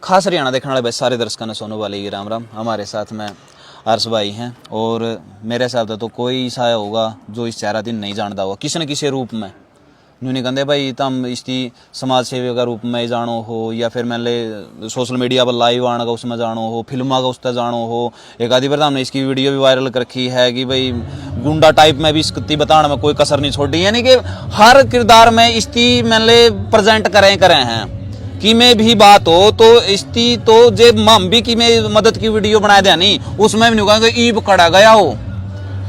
खास हरियाणा देखने वाले भाई सारे दर्शकों ने सोनू वाले की राम राम। हमारे साथ में अर्श भाई हैं और मेरे हिसाब से तो कोई सा होगा जो इस चेहरा दिन नहीं जानता होगा किसी न किसी रूप में। न्यू नहीं कहते भाई तम इसकी समाज सेवी का रूप में जानो हो या फिर मैंने सोशल मीडिया पर लाइव आने का उसमें जानो हो, फिल्मा का उसका जानो हो। एक आधी बार हमने इसकी वीडियो भी वायरल कर रखी है कि भाई गुंडा टाइप में भी इसकी बताने में कोई कसर नहीं छोड़ी, यानी कि हर किरदार में इसकी मैंने प्रेजेंट करें हैं कि में भी बात हो तो इसकी तो जे हम भी कि में मदद की वीडियो बनाए दे नहीं उसमें भी नहीं कहेंगे ईब कड़ा गया हो।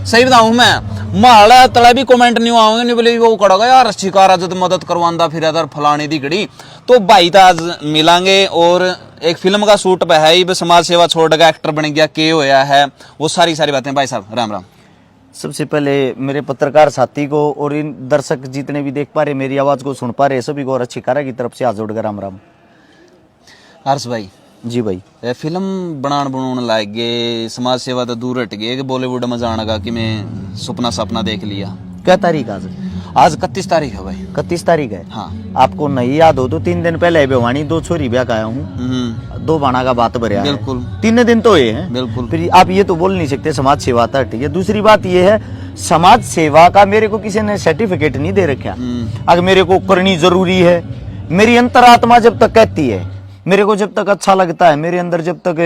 सही बताऊं मैं माला तला भी कमेंट नहीं आऊंगे नहीं बोले वो कड़ा गया यार अच्छी कार जब मदद करवांदा फिर अदर फलानी दी घड़ी। तो भाई तो आज मिलांगे और एक फिल्म का शूट पे है समाज सेवा छोड़ गया एक्टर बन गया के होया है वो सारी बातें। भाई साहब राम राम। सबसे पहले मेरे पत्रकार साथी को और इन दर्शक जितने भी देख पा रहे मेरी आवाज को सुन पा रहे सभी को और अच्छी कारा की तरफ से हाथ जोड़कर राम राम। हर्ष भाई जी भाई फिल्म बनाने लायक गए समाज सेवा तो दूर हट गए कि बॉलीवुड में जाने का कि मैं सपना देख लिया। क्या तारीख आज? आज 31 तारीख है भाई। 31 तारीख है। हाँ आपको नहीं याद हो तो 3 दिन पहले भिवानी 2 छोरी ब्याह का आया हूँ 2 बाणा का बात भरे बिल्कुल 3 दिन तो ये है बिल्कुल। फिर आप ये तो बोल नहीं सकते समाज सेवा था ठीक है। दूसरी बात ये है समाज सेवा का मेरे को किसी ने सर्टिफिकेट नहीं दे रखा। अगर मेरे को करनी जरूरी है मेरी अंतरात्मा जब तक कहती है मेरे को जब तक अच्छा लगता है मेरे अंदर जब तक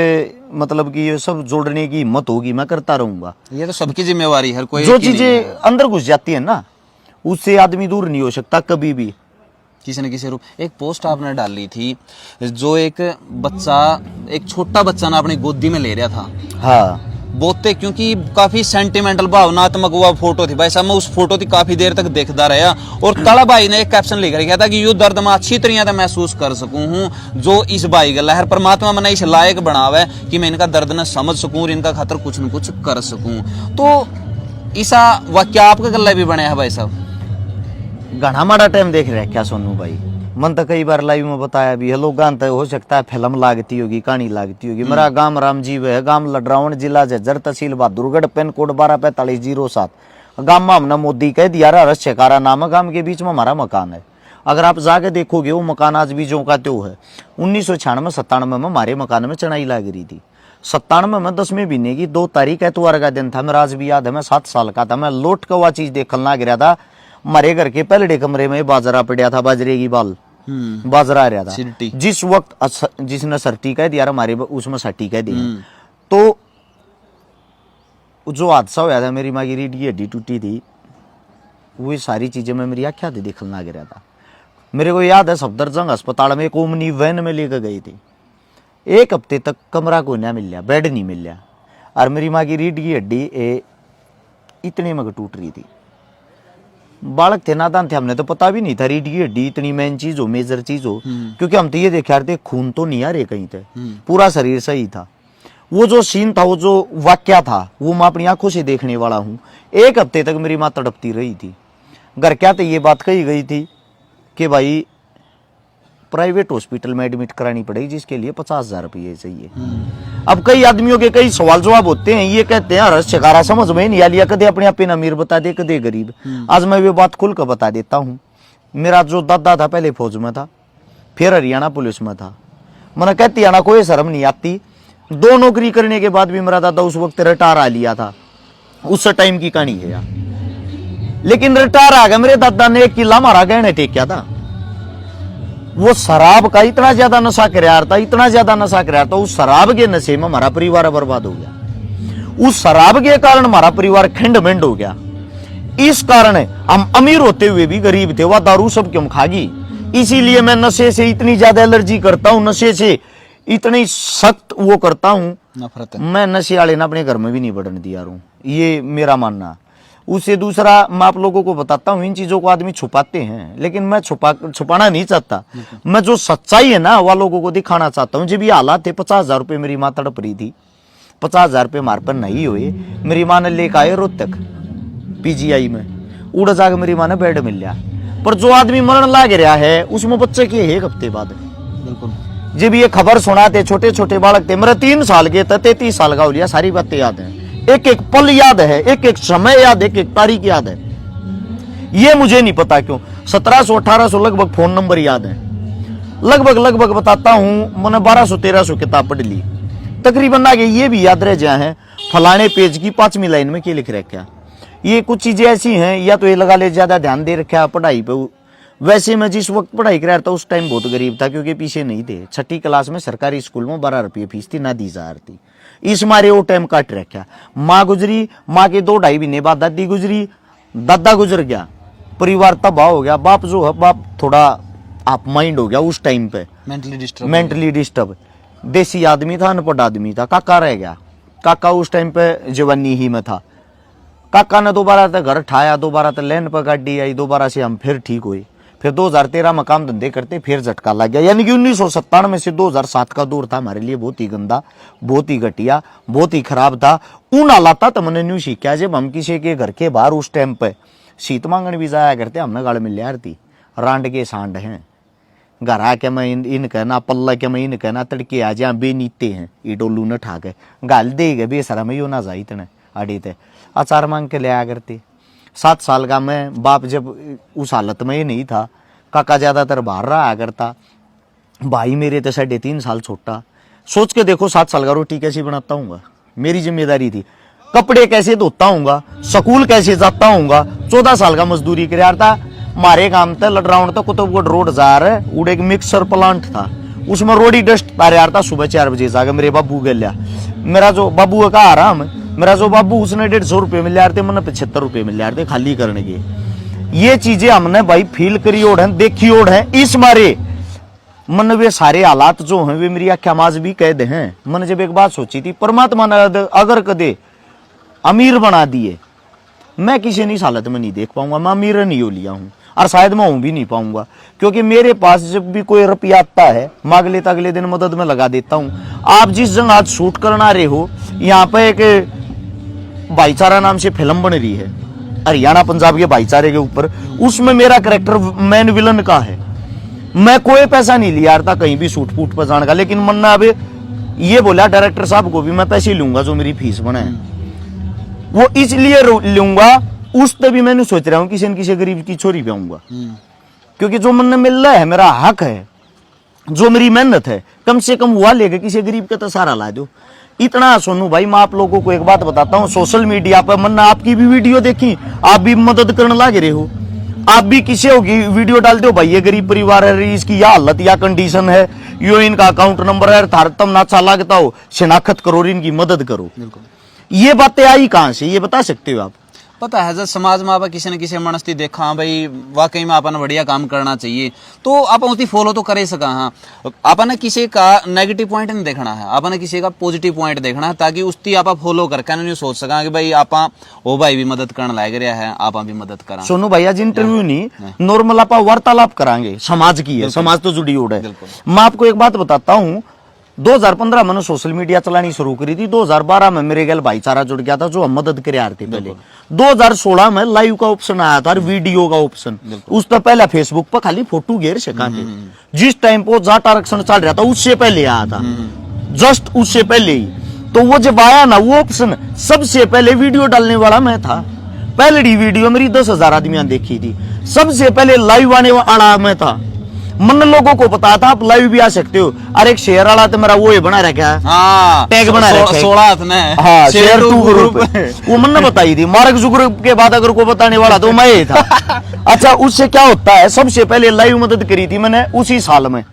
मतलब कि ये सब जोड़ने की हिम्मत होगी मैं करता रहूंगा। ये तो सबकी जिम्मेवारी है। कोई जो चीजें अंदर घुस जाती है ना उससे आदमी दूर नहीं हो सकता कभी भी किसी न किसी रूप। एक पोस्ट आपने डाली थी जो एक बच्चा एक छोटा बच्चा ना अपनी गोदी में ले रहा था। हाँ बोते क्योंकि काफी सेंटिमेंटल भावनात्मक हुआ फोटो थी भाई साहब। मैं उस फोटो थी काफी देर तक देखता रहा और तला भाई ने एक कैप्शन लिख रखा था कि यो दर्द मैं अच्छी तरह महसूस कर सकूं हूं जो इस भाई का लहर परमात्मा मैंने इस लायक बनावा है कि मैं इनका दर्द न समझ सकूं और इनका खातर कुछ न कुछ कर सकूं। तो ऐसा वाक्य आपका गला भी बने है भाई साहब। घना माड़ा टाइम देख रहे क्या सोनू भाई। मन तो कई बार लाइव में बताया भी है लोग गान तो हो सकता है फिल्म लागती होगी कहानी लागती होगी। मेरा गांव रामजीव है गांव लडरावण जिला झज्जर तहसील बहादुरगढ़ पिन कोड 124507। गांव में हमने मोदी कह दिया रश्यकारा नाम है। गांव के बीच में हमारा मकान है। अगर आप जाके देखोगे वो मकान आज भी जो का त्यो है। 1996-97 में हमारे मकान में चढ़ाई लाग रही थी। 97 में 10वें महीने की 2 तारीख एतवार का दिन था। मेरा आज भी याद है मैं 7 साल का था। मैं लौट कर वह चीज देखना गिरा था। हमारे घर के पहले कमरे में बाजरा पड़ा था बाजरे की बाल बाजरा आ रहा था जिस वक्त जिसने सर्टी कह दिया हमारे उसमें सर्टी कह दिया। तो जो हादसा हुआ था मेरी माँ की रीढ़ की हड्डी टूटी थी वो सारी चीजें मैं मेरी आँखें से देखने लग रहा था। मेरे को याद है सफदरजंग अस्पताल में एक ओमनी वैन में लेकर गई थी। 1 हफ्ते तक कमरा को नहीं मिल रहा बेड नहीं मिल रहा और मेरी माँ की रीढ़ की हड्डी इतने में टूट रही थी। बालक थे नादान थे हमने तो पता भी नहीं था रीढ़ की हड्डी इतनी मेन चीज हो मेजर चीज हो क्योंकि हम तो ये देख रहे थे खून तो नहीं आ रहे कहीं थे पूरा शरीर सही था। वो जो सीन था वो जो वाक्या था वो मैं अपनी आंखों से देखने वाला हूँ। 1 हफ्ते तक मेरी माँ तड़पती रही थी। घर क्या तो ये बात कही गई थी कि भाई प्राइवेट हॉस्पिटल में एडमिट करानी पड़ेगी जिसके लिए 50,000 रुपये चाहिए। अब कई आदमियों के कई सवाल जवाब होते हैं ये कहते हैं रश्यकारा समझ में नहीं आ लिया कदे अपने आप अमीर बता दे कदे गरीब। आज मैं ये बात खुल कर बता देता हूँ। मेरा जो दादा था पहले फौज में था फिर हरियाणा पुलिस में था। मैंने कहती आना कोई शर्म नहीं आती। 2 नौकरी करने के बाद भी मेरा दादा उस वक्त रिटायर आ लिया था। उस टाइम की कहानी है यार। लेकिन रिटायर आ गया मेरे दादा ने 1 किला मारा गहने टेकिया था। वो शराब का इतना ज्यादा नशा करार था इतना ज्यादा नशा करार था। उस शराब के नशे में हमारा परिवार बर्बाद हो गया। उस शराब के कारण हमारा परिवार खंड मंड हो गया। इस कारण हम अमीर होते हुए भी गरीब थे। वह दारू सब क्यों खागी। इसीलिए मैं नशे से इतनी ज्यादा एलर्जी करता हूँ नशे से इतनी सख्त वो करता हूँ नफरत। मैं नशे वाले ने अपने घर में भी नहीं बढ़ने दिया हूँ ये मेरा मानना। उससे दूसरा मैं आप लोगों को बताता हूँ इन चीजों को आदमी छुपाते हैं लेकिन मैं छुपाना नहीं चाहता। मैं जो सच्चाई है ना वह लोगों को दिखाना चाहता हूँ। जब ये हालात थे 50,000 रुपये मेरी माँ तड़प रही थी। 50,000 रुपये हमारे पर नहीं हुए। मेरी माँ ने लेकर आए रोहतक PGI में उड़ जाकर मेरी माँ ने बेड मिल लिया। पर जो आदमी मरण लाग रहा है उसमें बच्चे के 1 हफ्ते बाद बिल्कुल जब ये खबर सुनाते छोटे छोटे बालक थे मेरे 3 साल के थे 33 साल का हो लिया। सारी बातें याद है एक एक पल याद है एक एक समय याद एक एक तारीख याद है। ये मुझे नहीं पता क्यों 1700 1800 लगभग फोन नंबर याद है। लगभग बताता हूँ, मैंने 1200-1300 किताब पढ़ ली तकरीबन। आगे ये भी याद रह जाए हैं फलाने पेज की 5वीं लाइन में क्या लिख रखा। ये कुछ चीजें ऐसी हैं, या तो ये लगा ले ज्यादा ध्यान दे रखा पढ़ाई पे। वैसे मैं जिस वक्त पढ़ाई कर रहा था उस टाइम बहुत गरीब था, क्योंकि पीछे नहीं थे। 6ठी क्लास में सरकारी स्कूल में 12 रुपये फीस थी, ना 10,000 थी। इस मारे वो टाइम काट रखा। माँ गुजरी, माँ के 2-2.5 महीने बाद दादी गुजरी, दादा गुजर गया, परिवार तबाह हो गया। बाप जो है, बाप थोड़ा आप माइंड हो गया उस टाइम पे, मेंटली डिस्टर्ब। देसी आदमी था, अनपढ़ आदमी था। काका रह गया। काका उस टाइम पे जवानी ही में था। काका ने दोबारा तक घर ठाया, दोबारा तक लैंड पर गाड़ी आई, दोबारा से हम फिर ठीक हुए। फिर 2013 में काम धंधे करते फिर झटका लग गया। यानी कि 1997 से 2007 का दौर था हमारे लिए बहुत ही गंदा, बहुत ही घटिया, बहुत ही खराब था। उन हालात था मैंने न्यू सीखा। जब हम किसी के घर के बाहर उस टाइम पे शीत मांगने भी जाया करते, हमने गाड़ मिल यार थी रांड के सांड हैं। घर आके मैं इन कहना, पल्ला के मैं इन कहना, तड़के आ जा बेनीते हैं ये डोलू न ठाके गाल दे गए बेसरा में यो ना जाई तने अड़ी थे अचार मांग के ले आया करते। 7 साल का मैं बाप जब उस हालत में ही नहीं था। काका ज्यादातर बाहर रहा करता। भाई मेरे तो 3.5 साल छोटा। सोच के देखो 7 साल का रोटी कैसे बनाता हूँ, मेरी जिम्मेदारी थी। कपड़े कैसे धोता हूँ, स्कूल कैसे जाता हूँ। 14 साल का मजदूरी कर था। मारे काम था लटराउंड तो कुतुबगढ़ रोड जा रहे, उड़े एक मिक्सर प्लांट था, उसमें रोडी डस्ट तारे था। सुबह 4 बजे जाकर मेरे बाबू के लिया, मेरा जो बाबू का आराम, मेरा जो बाबू उसने 150 रुपये मिल रहे थे, मैंने 75 रुपये मिल रहे थे खाली करने के। ये चीजें हमने भाई फील करी ओढ़ है, देखी ओढ़ है। इस मारे मन वे सारे हालात जो हैं वे मेरी आख्या माज भी कैद हैं। मैंने जब एक बात सोची थी, परमात्मा ने अगर कदे अमीर बना दिए, मैं किसी नहीं हालत में नहीं देख पाऊंगा। मैं अमीर नहीं हो लिया हूं और शायद मैं हूं भी नहीं पाऊंगा, क्योंकि मेरे पास जब भी कोई रुपया आता है मांग लेता, अगले दिन मदद में लगा देता हूं। आप जिस जगह आज शूट करना रहे हो, यहाँ पे एक भाईचारा नाम से फिल्म बन रही है हरियाणा पंजाब के भाईचारे के ऊपर, उसमें मेरा कैरेक्टर मैन विलन का है। मैं कोई पैसा नहीं लिया था कहीं भी शूट फूट पर जाने का, लेकिन मन्ना अब ये बोला डायरेक्टर साहब को भी मैं पैसे लूंगा जो मेरी फीस बने, वो इसलिए लूंगा। उस तभी मैंने सोच रहा हूँ किसी न किसी गरीब की छोरी पे आऊंगा, क्योंकि जो मन मिल रहा है मेरा हक है, जो मेरी मेहनत है, कम से कम हुआ लेके किसी गरीब का तो सहारा ला दो। इतना सोनू भाई, मैं आप लोगों को एक बात बताता हूँ, सोशल मीडिया पर मन्ना आपकी भी वीडियो देखी, आप भी मदद करने लगे रहे हो। आप भी किसी होगी वीडियो डालते हो, भाई ये गरीब परिवार है, इसकी यह हालत या कंडीशन है, यो इनका अकाउंट नंबर है, थार तम ना अच्छा लगता हो, शिनाख्त करो, इनकी मदद करो। ये बातें आई कहां से, ये बता सकते हो आप? पता है, जब समाज में आप किसी न किसी मनस्ती देखा, हाँ भाई वाकई में अपन बढ़िया काम करना चाहिए, तो आप उसकी फॉलो तो कर ही सका। हाँ, अपन किसी का नेगेटिव पॉइंट नहीं देखना है, अपन किसी का पॉजिटिव पॉइंट देखना है, ताकि उसकी आप फॉलो करके नहीं सोच सका कि भाई आप ओ भाई भी मदद करने लायक रहा है, आप भी मदद करा। सोनू भाई आज इंटरव्यू नहीं, नॉर्मल आप वार्तालाप करांगे, समाज की है, समाज तो जुड़ी उड़ है। मैं आपको एक बात बताता हूँ, 2015 मैंने सोशल मीडिया चलानी शुरू करी थी। 2012 में मेरे गल भाईचारा जुड़ गया था जो हम मदद करे आ रहे थे पहले। 2016 में लाइव का ऑप्शन आया था और वीडियो का ऑप्शन। उस तो पहले फेसबुक पर खाली फोटो घेर सका थे। जिस टाइम पर जाट आरक्षण चल रहा था उससे पहले आया था, जस्ट उससे पहले ही। तो वो जब आया ना वो ऑप्शन, सबसे पहले वीडियो डालने वाला मैं था। पहली वीडियो मेरी 10,000 आदमियां देखी थी। सबसे पहले लाइव आने वाला मैं था। मन लोगों को पता था आप लाइव भी आ सकते हो। अरे एक शेयर वाला तो मेरा वो ही बना रखा है, हाँ, टैग बना रखा है 16 में, हाँ, शेयर 2 ग्रुप वो मन ने बताई थी। मार्क जुकरबर्ग के बाद अगर को बताने वाला तो मैं ही था। अच्छा, उससे क्या होता है, सबसे पहले लाइव मदद करी थी मैंने उसी साल में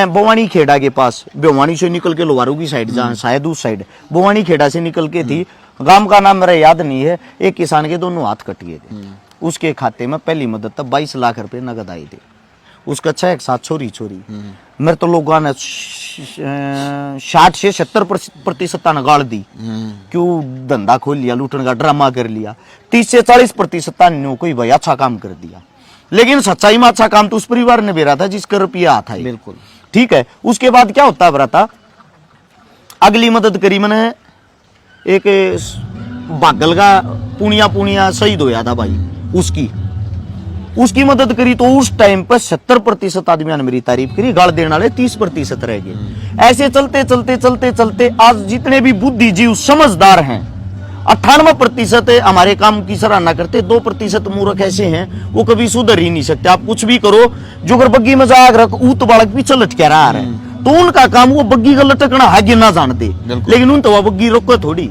बोवानी खेड़ा के पास। बोवानी से निकल के लोहारू की साइड, जहाँ शायद उस साइड बोवानी खेड़ा से निकल के थी, गांव का नाम मेरा याद नहीं है। एक किसान के दोनों हाथ कट गए थे, उसके खाते में पहली मदद तब 22 लाख रुपए नगद आई थी। उसका अच्छा एक साथ छोरी मेरे तो लोगों ने 60 से 70% गाड़ दी। क्यों धंधा खोल लिया, लूटने का ड्रामा कर लिया। 30 से 40% ने कोई भाई अच्छा काम कर दिया, लेकिन सच्चाई में अच्छा काम तो उस परिवार ने बेरा था जिसका रुपया आता है। बिल्कुल ठीक है। उसके बाद क्या होता है बराता, अगली मदद करी मैंने, एक बागल का पुनिया शहीद होया था भाई, उसकी मदद करी। तो उस टाइम पर 70% आदमियों ने मेरी तारीफ करी, गाड़ देने वाले 30% रह गए। ऐसे चलते चलते चलते चलते आज जितने भी बुद्धिजीवी समझदार हैं, 98% हमारे काम की सराहना करते, 2% मूर्ख ऐसे हैं वो कभी सुधर ही नहीं सकते। आप कुछ भी करो, जो अगर बग्गी में जा रख ऊत बालक पीछे लटके रहा है, तो उनका काम वो बग्गी का लटकना है ना जानते, लेकिन उन तो वह बग्गी रोको थोड़ी।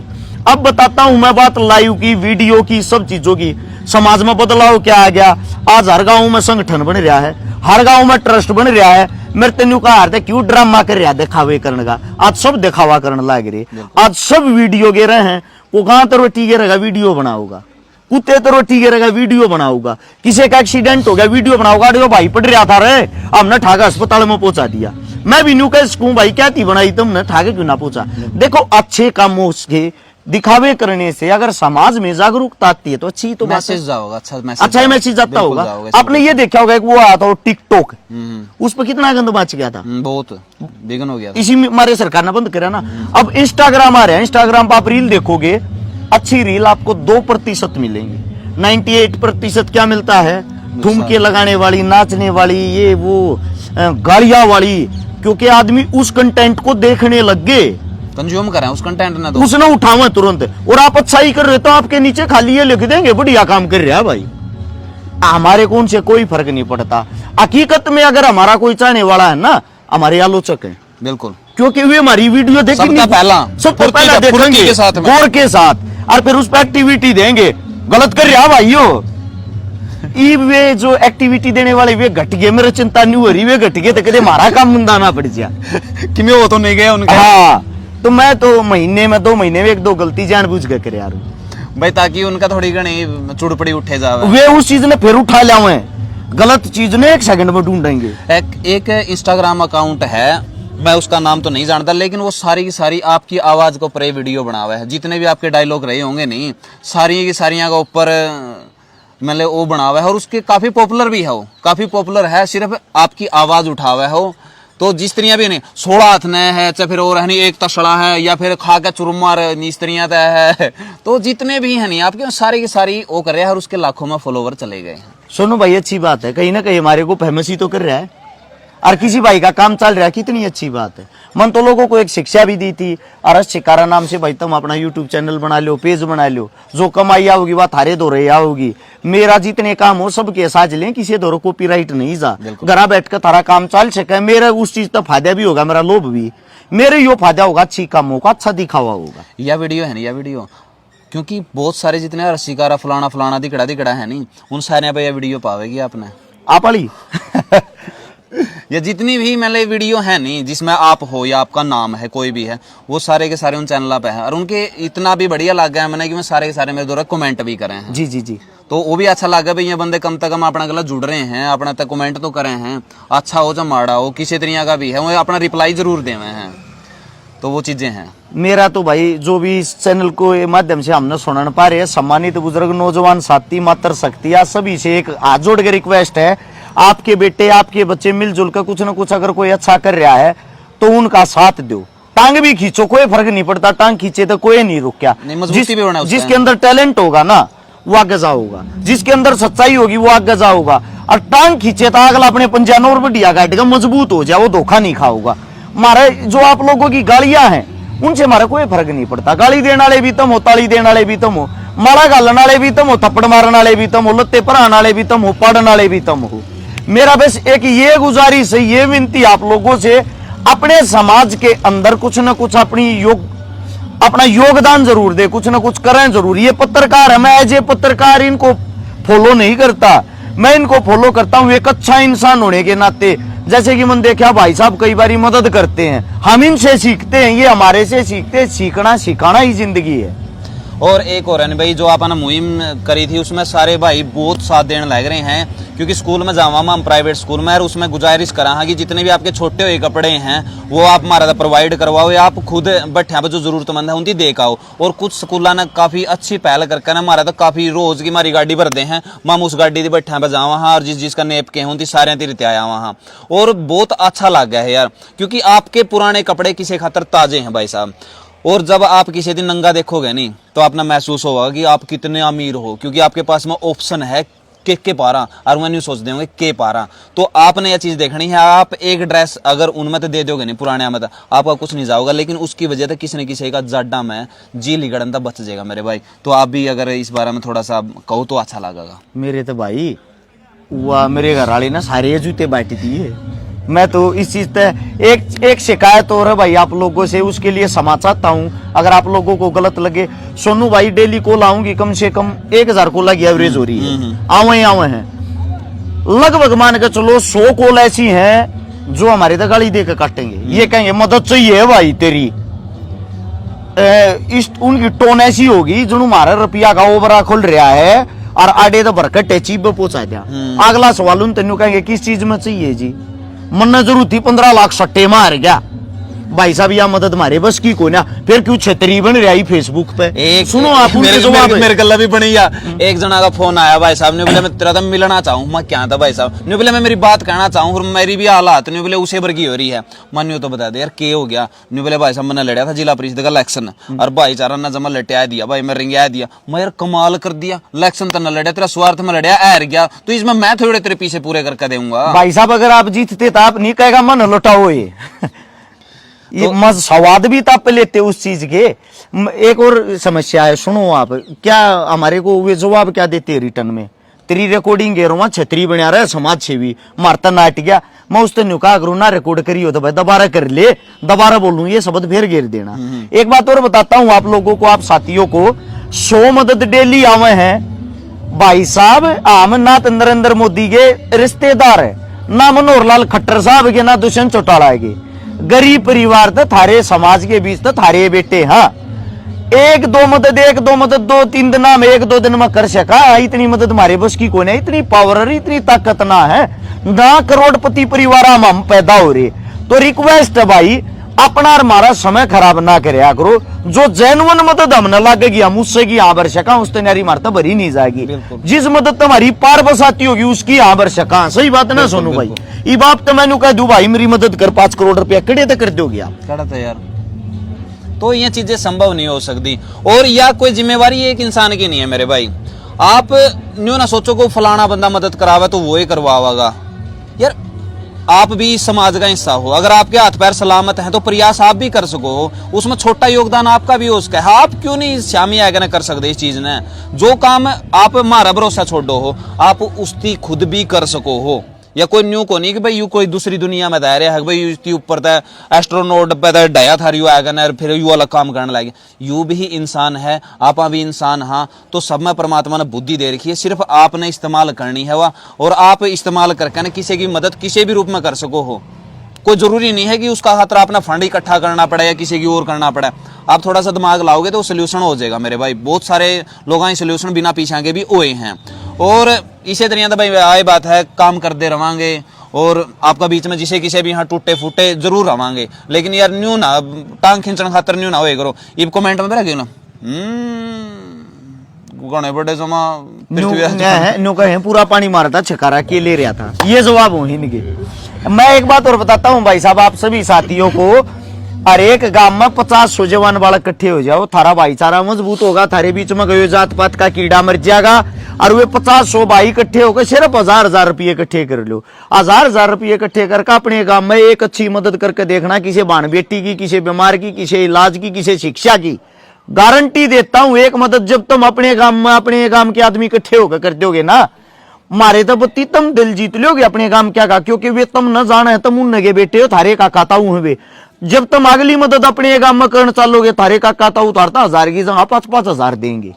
अब बताता हूं मैं बात लाइव की, वीडियो की, सब चीजों की। समाज में बदलाव क्या आ गया, आज हर गांव में संगठन बन रहा है, हर गांव में ट्रस्ट बन रहा है। मेरे तेन कहा क्यों ड्रामा कर रहा दिखावे करने का, आज सब दिखावा करने लग रहे, आज सब वीडियो गे रहे हैं। वो कहां तो रोटी गिरेगा वीडियो बनाऊगा, कुत्ते तो रोटी गिरेगा वीडियो बनाऊगा, किसी का एक्सीडेंट हो गया वीडियो बनाऊगा, अरे भाई पड़ रहा था रे, हमने ठाका अस्पताल में पहुंचा दिया। मैं भी न्यू कह सकूं भाई क्या थी बनाई तुमने, ठाके क्यों ना पहुंचा। देखो अच्छे कामों से दिखावे करने से अगर समाज में जागरूकता आती है तो अच्छी तो मैसेज जाओगा, अच्छा मैसेज जाता होगा। आपने ये देखा होगा कि वो आया था टिकटॉक, उस पर कितना गंद मच गया था, बहुत बिगन हो गया था। इसी में हमारे सरकार ने बंद करा ना। अब इंस्टाग्राम आ रहा है, इंस्टाग्राम पर आप रील देखोगे, अच्छी रील आपको 2% मिलेंगी, 98% क्या मिलता है, ठुमके लगाने वाली, नाचने वाली, ये वो गालियां वाली, क्योंकि आदमी उस कंटेंट को देखने लग गए, कंज्यूम करें उस कंटेंट ना, तो उसने उठावा तुरंत। और आप अच्छा ही कर रहे हो तो आपके नीचे खाली ये लिख देंगे बढ़िया काम कर रहा है भाई। हमारे को उनसे कोई फर्क नहीं पड़ता। हकीकत में अगर हमारा कोई चाहने वाला है ना, हमारे आलोचक है, बिल्कुल, क्योंकि वे हमारी वीडियो देखेंगे सबसे पहला देखेंगे के साथ में, गौर के साथ, और फिर उस पर एक्टिविटी देंगे। गलत कर रहा भाइयों, वे जो एक्टिविटी देने वाले वे घट गए, मेरे चिंता नहीं हो रही, वे घट गए तो कदे हमारा काम मुंदा ना पड़ जाए कि वो तो नहीं गए उनके। हाँ, तो मैं तो महीने में 2 महीने में 1-2 गलती जानबूझ के करे यार भाई, ताकि उनका थोड़ी घनी चुड़पड़ी उठे जावे, वे उस चीज ने फिर उठा लिया, गलत चीज ने 1 सेकंड में ढूंढेंगे। एक इंस्टाग्राम अकाउंट है, मैं उसका नाम तो नहीं जानता, लेकिन वो सारी की सारी आपकी आवाज को ऊपर वीडियो बना हुआ है, जितने भी आपके डायलॉग रहे होंगे नहीं, सारी की सारियां का ऊपर मतलब वो बना हुआ है, और उसके काफी पॉपुलर भी है, वो काफी पॉपुलर है, सिर्फ आपकी आवाज उठा हुआ है हो। तो जिस तरिया भी नहीं 16 हाथ ने है, चाहे फिर और है नहीं एक तसड़ा है, या फिर खा के चुरमार नीस्तरियां है, तो जितने भी है नहीं आपके सारे की सारी वो कर रहे हैं, और उसके लाखों में फॉलोवर चले गए हैं। सुनो भाई, अच्छी बात है, कहीं ना कहीं हमारे को फेमस ही तो कर रहा है, और किसी भाई का काम चल रहा है, कितनी अच्छी बात है। मन तो लोगों को एक शिक्षा भी दी थी, और शिकारा नाम से भाई तुम अपना यूट्यूब चैनल बना लो, पेज बना लो, जो कमाई आओगी वह थारे दौरे आओगी, मेरा जितने काम हो सबके साझ लें, किसी दौरे कॉपीराइट नहीं जा, घर बैठ कर थारा काम चल सके, मेरा उस चीज का फायदा भी होगा, मेरा लोभ भी, मेरे यो फायदा होगा, अच्छी कामों का अच्छा दिखावा होगा। यह वीडियो है नहीं, यह वीडियो क्योंकि बहुत सारे जितने शिकारा फलाना फलाना दिखड़ा है नहीं, उन सारे पे यह वीडियो पावेगी आपने आप वाली या जितनी भी मतलब वीडियो है नहीं जिसमें आप हो या आपका नाम है कोई भी है, वो सारे के सारे उन चैनल पे है, और उनके इतना भी बढ़िया लग गया मैंने कि मैं सारे के सारे मेरे द्वारा कमेंट भी करे हैं। जी जी जी, तो वो भी अच्छा लगा भाई, ये बंदे कम से कम अपना गला जुड़ रहे हैं, अपना तक कमेंट तो करे हैं, अच्छा हो चाहे माड़ा हो, किसी तरीका का भी है, वो अपना रिप्लाई जरूर देवे हैं, तो वो चीजें हैं। मेरा तो भाई जो भी इस चैनल को माध्यम से हमने सुन पा रहे हैं, सम्मानित बुजुर्ग नौजवान साथी मात्र शक्ति, सभी से एक हाथ जोड़ के रिक्वेस्ट है, आपके बेटे आपके बच्चे मिलजुल कर कुछ न कुछ अगर कोई अच्छा कर रहा है तो उनका साथ दो, टांग भी खींचो, कोई फर्क नहीं पड़ता, टांग खींचे तो कोई नहीं रुक क्या, जिसके अंदर टैलेंट होगा ना वो आगे जाओगा, जिसके अंदर सच्चाई होगी वो आगे जाओगा, और टांग खींचे तो अगला अपने पंजान और बढ़िया गाइडेगा, मजबूत हो जाए, वो धोखा नहीं खाओगा। हमारे जो आप लोगों की गालियां हैं उनसे हमारा कोई फर्क नहीं पड़ता, गाली देने वाले भी तुम हो, ताली देने वाले भी तुम हो, माड़ा गालने वाले भी तुम हो, थप्पड़ मारने वाले भी तुम हो, लत्ते पराने वाले भी तुम हो, पढ़ने वाले भी तुम हो। मेरा बस एक ये गुजारिश है, ये विनती आप लोगों से, अपने समाज के अंदर कुछ न कुछ अपना योगदान जरूर दे, कुछ न कुछ करें जरूर। ये पत्रकार है, मैं एज ए पत्रकार इनको फॉलो नहीं करता, मैं इनको फॉलो करता हूं एक अच्छा इंसान होने के नाते। जैसे कि मैंने देखा भाई साहब कई बार मदद करते हैं, हम इनसे सीखते हैं, ये हमारे से सीखते हैं, सीखना सिखाना ही जिंदगी है। और एक और है भाई, जो आपने मुहिम करी थी उसमें सारे भाई बहुत साथ देने लग रहे हैं, क्योंकि स्कूल में जावा हम प्राइवेट स्कूल में, और उसमें गुजारिश करा हाँ कि जितने भी आपके छोटे हुए कपड़े हैं वो आप हमारा प्रोवाइड करवाओ, या आप खुद बैठे जो जरूरतमंद है उनकी देख आओ। और कुछ स्कूलों ने काफी अच्छी पहल करके ना हमारा तो काफी रोज की हमारी गाड़ी भरते हैं, हम उस गाड़ी बैठे बजा वहाँ, और जिसका नेप के हों सारे तीरते आया वहाँ, और बहुत अच्छा लग गया है यार, क्योंकि आपके पुराने कपड़े किसी खातर ताजे हैं भाई साहब। और जब आप किसी दिन नंगा देखोगे नहीं तो आपने महसूस होगा कि आप कितने अमीर हो, क्योंकि आपके पास में ऑप्शन है के पारा और मैं नहीं सोच देंगे के पारा। तो आपने यह चीज देखनी है, आप एक ड्रेस अगर उनमें तो दे दोगे नहीं पुराने में, आपका कुछ नहीं जाओगा, लेकिन उसकी वजह से किसी न किसी का जाड्डा में जी लिगड़न तक बच जाएगा मेरे भाई। तो आप भी अगर इस बारे में थोड़ा सा कहो तो अच्छा लगेगा। मेरे तो भाई वह मेरे घर वाले ना सारे जूते बांटी दी है। मैं तो इस चीज पे एक शिकायत हो रहा है भाई आप लोगों से, उसके लिए क्षमा चाहता हूँ अगर आप लोगों को गलत लगे। सोनू भाई डेली कॉल आऊंगी, कम से कम 1000 कॉल की एवरेज हो रही है, आवे हैं लगभग। मान के चलो 100 कॉल ऐसी हैं जो हमारे तो गाली दे के काटेंगे, ये कहेंगे मदद चाहिए भाई तेरी। उनकी टोन ऐसी होगी जो हमारा रुपया का ओबरा खुल रहा है और आडे तो भरकर टेची पे पहुंचा दिया। अगला सवाल उन तेनू कहेंगे किस चीज में चाहिए जी, मन जरूरत थी 15 लाख सट्टे मार गया भाई साहब, या मदद मारे बस की को ना, फिर क्यों छतरी बन रही फेसबुक पे। एक सुनो आप मेरे गला भी बनी या एक जना का फोन आया भाई साहब ने बोले मैं तेरा तो मिलना चाहूँ। मैं क्या था भाई साहब ने बोले मैं मेरी बात कहना चाहूँ और मेरी भी हालात नहीं बोले उसे वर्गी हो रही है। मन तो बता दे यार के हो गया। नहीं बोले भाई साहब मैंने लड़ा था जिला परिषद का इलेक्शन और भाईचारा ने जमा लटिया दिया भाई, मैं रिंग दिया। मैं यार कमाल कर दिया, इलेक्शन तो न लड़ा, तेरा स्वार्थ में लड़या हार गया, तो इसमें मैं थोड़े तेरे पीछे पूरे करके दूंगा। भाई साहब अगर आप जीतते तो आप नहीं कहेगा मन लौटाओ ये तो स्वाद भी ताप लेते उस चीज के। एक और समस्या है, सुनो आप क्या हमारे को वे जवाब क्या देते हैं रिटर्न में, तेरी रिकॉर्डिंग कह रहा छतरी बना रहा है समाज सेवी मारता नाट गया। मैं उस दिन कहा करूँ ना रिकॉर्ड करी हो तो भाई दोबारा कर ले, दोबारा बोलूं ये शब्द फिर घेर देना। एक बात और बताता हूँ आप लोगों को, आप साथियों को, 100 मदद डेली आवे हैं भाई साहब। हम ना तो नरेंद्र मोदी के रिश्तेदार है, ना मनोहर लाल खट्टर साहब के, ना दुष्यंत चौटाला के। गरीब परिवार तो थारे समाज के बीच तो थारे बेटे। हाँ एक दो मदद 2-3 दिन में 1-2 दिन में कर सका, इतनी मदद हमारे बस की कोने, इतनी पावर इतनी ताकत ना है ना, करोड़पति परिवार हम पैदा हो रहे। तो रिक्वेस्ट है भाई अपना और हमारा समय खराब ना करया करो, जो जेन्युइन मदद हम न लगेगी हम उससे की यहाँ बरसका उससे नारी मारता भरी नहीं जाएगी। जिस मदद तुम्हारी पार बसाती होगी उसकी यहाँ बरसका। सही बात ना सोनू भाई, ये बात तो मैंने कह दू भाई मेरी मदद कर 5 करोड़ रुपया कड़े तो कर दोगे आप कड़ा यार। तो ये चीजें संभव नहीं हो सकती और या कोई जिम्मेवारी एक इंसान की नहीं है मेरे भाई। आप न्यू ना सोचो को फलाना बंदा मदद करावा तो वो ही करवाएगा यार। आप भी समाज का हिस्सा हो, अगर आपके हाथ पैर सलामत हैं तो प्रयास आप भी कर सको, उसमें छोटा योगदान आपका भी हो सके। आप क्यों नहीं शामी आगे कर सकते इस चीज ने, जो काम आप हमारा भरोसा छोड़ो हो आप उसकी खुद भी कर सको हो। या कोई न्यू को नहीं कि भाई यू कोई दूसरी दुनिया में दायरे है भाई इसके ऊपर एस्ट्रोनॉट पे डाया था यू आएगा ना फिर यू अलग काम करने लगे। यू भी इंसान है, आप भी इंसान। हाँ तो सब में परमात्मा ने बुद्धि दे रखी है, सिर्फ आपने इस्तेमाल करनी है वह, और आप इस्तेमाल करके ना किसी की मदद किसी भी रूप में कर सको हो। कोई जरूरी नहीं है कि उसका खातर अपना फंड इकट्ठा करना पड़े या किसी की और करना पड़े। आप थोड़ा सा दिमाग लाओगे तो सोल्यूशन हो जाएगा मेरे भाई। बहुत सारे लोग सोल्यूशन बिना पीछे के भी हुए हैं। और इसी तरह तो भाई आए बात है काम करते रवांगे और आपका बीच में जिसे किसी भी यहाँ टूटे फूटे जरूर रवांगे, लेकिन यार न्यू ना टांग खींचने खातर न्यू ना होए करो। ये कमेंट में रखे ना गणे बड़े जमा न्यू कहे पूरा पानी मारता छकारा के ले रहा था, ये जवाब हो इनके। मैं एक बात और बताता हूँ भाई साहब आप सभी साथियों को, हर एक गांव में 50 जवान बालक इकट्ठे हो जाओ, थारा भाईचारा मजबूत होगा, थारे बीच में गयो जात पात का कीड़ा मर जाएगा। और वे 50 भाई इकट्ठे होकर सिर्फ 1000 रुपये इकट्ठे कर लो, 1000 रुपये इकट्ठे करके अपने गांव में एक अच्छी मदद करके देखना, किसी बाण बेटी की, किसी बीमार की, किसी इलाज की, किसी शिक्षा की। गारंटी देता हूं एक मदद जब तुम अपने गांव के आदमी इकट्ठे होकर कर दोगे ना, मारे तो बत्ती तुम दिल जीत लोगे अपने गांव क्या का, क्योंकि वे तुम न जाने तुम उन के बेटे हो, थारे का खाता हूं। जब तुम अगली मदद अपने गांव में करना चालोगे थारे का खाता उतारता 1000 की जगह 5-5 देंगे।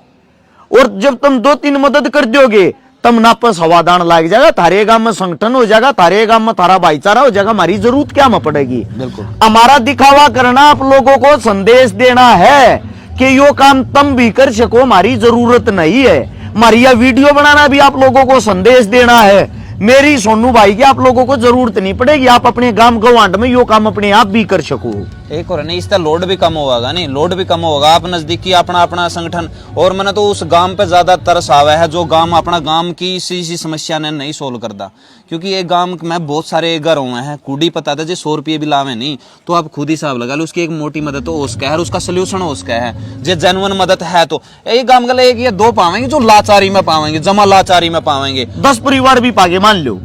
और जब तुम 2-3 मदद कर दोगे तब नापस हवादान लग जाएगा, थारे गांव में संगठन हो जाएगा, थारे गांव में थारा भाईचारा हो जाएगा। हमारी जरूरत क्या में पड़ेगी। हमारा दिखावा करना आप लोगों को संदेश देना है कि यो काम तुम भी कर सको, हमारी जरूरत नहीं है। हमारी यह वीडियो बनाना भी आप लोगों को संदेश देना है। मेरी सोनू भाई की आप लोगों को जरूरत नहीं पड़ेगी, आप अपने गांव गवांड में यो काम अपने आप भी कर सको। एक और नहीं, इसका लोड भी कम होगा नहीं, लोड भी कम होगा। आप नजदीकी अपना अपना संगठन, और मैंने तो उस गांव पे ज्यादा तरस आवा है जो गांव अपना गांव की इसी समस्या ने नहीं सोल्व करता। क्योंकि ये गांव में बहुत सारे घर हुए हैं, कूड़ी पता था जी 100 रुपये भी लावे नहीं, तो आप खुद हिसाब लगा लो, उसकी एक मोटी मदद तो उसका है, उसका सोल्यूशन उसका है। जो जेन्युइन मदद है तो ये गांव का एक या दो पावेंगे जो लाचारी में पावेंगे, जमा लाचारी में पावेंगे। 10 परिवार भी पागे मान लो,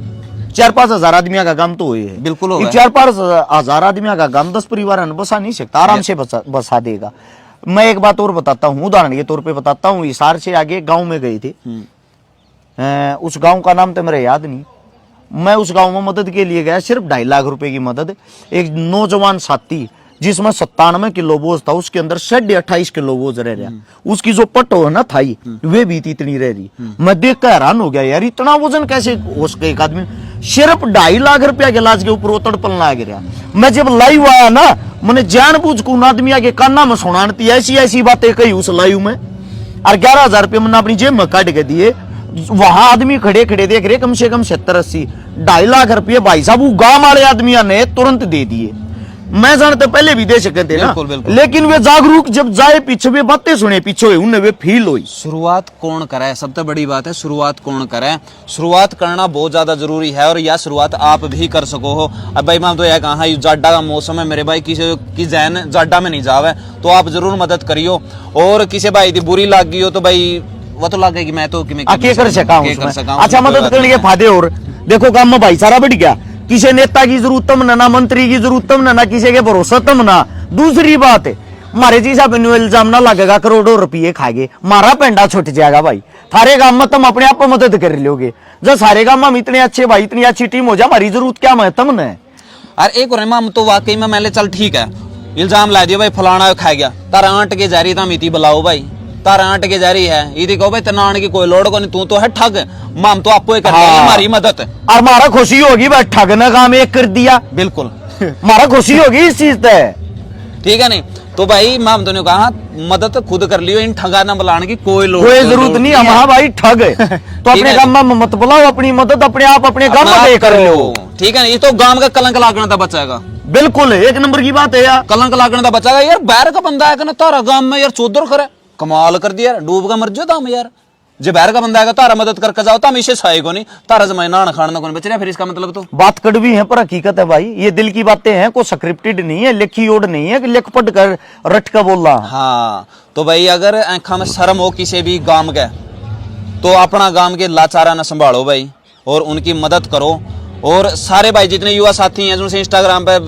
4-5 हजार आदमियों का काम तो हुए है। बिल्कुल होगा। 4-5 हजार आदमियों का काम 10 परिवार बसा नहीं सकता, आराम से बसा देगा। मैं एक बात और बताता हूँ, उदाहरण के तौर पे बताता हूँ। हिसार से आगे गांव में गए थे, उस गांव का नाम तो मेरा याद नहीं। मैं उस गांव में मदद के लिए गया, सिर्फ 2.5 लाख रुपए की मदद। एक नौजवान साथी जिसमें 97 किलो बोझ था, उसके अंदर 28 किलो बोझ रह रहा। उसकी जो पटो है ना थाई, वे भी इतनी रह रही। मैं देख कर हैरान हो गया, यार इतना वजन कैसे हो सके एक आदमी। सिर्फ 2.5 लाख रुपया के इलाज के ऊपर वो तड़पन लग रहा। मैं जब लाइव आया ना, मैंने जानबूझ को उन आदमी आगे काना में सुनाती ऐसी ऐसी बातें कही उस लाइव में, और 11,000 रुपये मैंने अपनी जेब में काट के दिए। वहां आदमी खड़े खड़े देख रहे, कम से कम 70-80 2.5 लाख रुपये भाई साहब वो गांव वाले आदमियों ने तुरंत दे दिए। मैं जानते पहले भी दे सकते थे ना, बिल्कुल, बिल्कुल। लेकिन वे जागरूक जब जाए पीछे वे बातें सुने पीछे हुए, उन्हें वे फील हुई। शुरुआत कौन करे, सबसे बड़ी बात है शुरुआत कौन करे। शुरुआत करना बहुत ज्यादा जरूरी है, और यह शुरुआत आप भी कर सको हो। अब भाई मैं तो यह कहा जाडा का मौसम है मेरे भाई, किसी की जहन जाडा में नहीं जावे तो आप जरूर मदद करियो। और किसी भाई की बुरी लग गई हो तो भाई वो तो लगेगी, मैं तो कर सका। अच्छा, मदद करने के फायदे और देखो, काम में भाईचारा बढ़ गया। किसी नेता की जरूरत तम ना, मंत्री की जरूरत तम ना, किसी के भरोसा तम ना। दूसरी बात है, मारे जी साहब इल्जाम ना लगेगा करोड़ों रुपये खागे, मारा पेंडा छुट जाएगा भाई। थारे गांव में तुम अपने आप मदद कर लोगे। जब सारे गांव में हम इतने अच्छे भाई, इतनी अच्छी टीम हो जाए, हमारी जरूरत क्या है तुमने। और एक और हम तो वाकई में मैंने चल ठीक है, इल्जाम ला दिया भाई फलाना खा गया, तारा आंट के जा रही था मिति बुलाओ भाई, तारा आंट के जा रही है, यदि कहो भाई तना आने की कोई लोड़ को नहीं, तू तो है ठग, माम तो आपको कर हमारी मदद। और हमारा खुशी होगी भाई, ठग ने काम एक कर दिया। बिल्कुल हमारा खुशी होगी इस चीज से, ठीक है नहीं तो भाई माम तो ने कहा मदद खुद कर लियो, इन ठगा ना बुलाने की कोई जरूरत नहीं। हम हाँ भाई ठग तो अपने गांव में मत बुलाओ, अपनी मदद अपने आप अपने गांव में कर लो, ठीक है। ये तो गांव का कलंक लागना था बचाएगा। बिल्कुल एक नंबर की बात है यार, कलंक लागना था बचाएगा। यार बाहर का बंदा है तारा गांव में यार चौधर करे, कमाल कर दिया यार, डूब का मर जाओ दाम यार। जब बाहर का बंदा आएगा तारा मदद करके जाओ, तो हमेशा सहाय को नहीं, तारा जमाई ना खाना को नहीं बच रहा। फिर इसका मतलब तो बात कड़वी है पर हकीकत है भाई, ये दिल की बातें हैं, कोई स्क्रिप्टेड नहीं है, लिखी ओड नहीं है कि लिख पढ़ कर रट का बोल रहा। हाँ तो भाई अगर आंखा में शर्म हो किसी भी गांव के, तो अपना गांव के लाचारा न संभालो भाई, और उनकी मदद करो। और सारे भाई जितने युवा साथी हैं जिनसे इंस्टाग्राम पे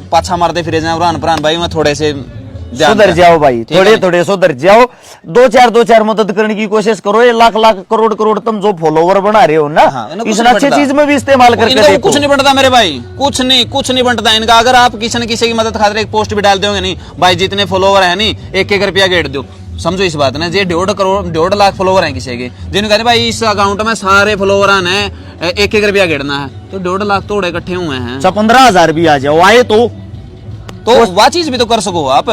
पाछा मारते फिरे जाए पुरान पुरान भाई, मैं थोड़े से सुधर जाओ भाई, थोड़े थोड़े सुधर जाओ। 2-4 मदद करने की कोशिश करो। ये लाख करोड़ तुम जो फॉलोवर बना रहे हो ना, इस अच्छी चीज में भी इस्तेमाल करके देखो। कुछ नहीं बनता मेरे भाई, कुछ नहीं बनता इनका। अगर आप किसी न किसी की मदद खातिर एक पोस्ट भी डाल दोगे नहीं भाई, जितने फॉलोवर है नहीं 1-1 रुपया गेट दो, समझो इस बात ना। जे 1.5 लाख फॉलोवर हैं किसी के, जिन्हें कहते भाई इस अकाउंट में सारे फॉलोवर हैं 1-1 रुपया गेटना है, तो 1.5 लाख तोड़े इकट्ठे हुए हैं। 15,000 भी आ जाओ आए तो वह चीज भी तो कर सको आप।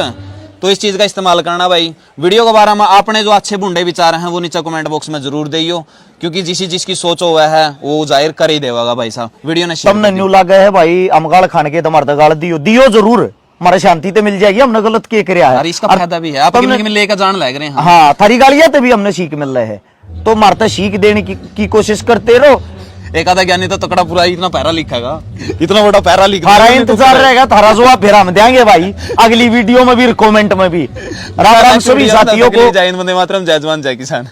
तो इस चीज का इस्तेमाल करना भाई। वीडियो के बारे में आपने जो अच्छे बुंडे विचार हैं वो नीचे कमेंट बॉक्स में जरूर दियो, क्योंकि जिसकी सोच हुआ है वो जाहिर कर ही देगा भाई साहब। वीडियो ने तुमने न्यू लगा है भाई, हम गाल खाने के तुम्हारे गाल दियो जरूर, हमारे शांति तो मिल जाएगी। हमने गलत के कराया है, इसका फायदा भी है, आप लेकर जान लग रहे हैं। हाँ थारी गालियां तभी हमने सीख मिल रहे है, तो मारता सीख देने की कोशिश करते रहो। एक आधा ज्ञानी तो तकड़ा पूरा इतना पैरा लिखेगा, इतना बड़ा पैरा लिखा, थारा इंतजार रहेगा, थारा जवाब फिर हम देंगे भाई अगली वीडियो में भी, कमेंट में भी। राम राम सभी साथियों को, जय हिंद, वंदे मातरम, जय जवान जय किसान।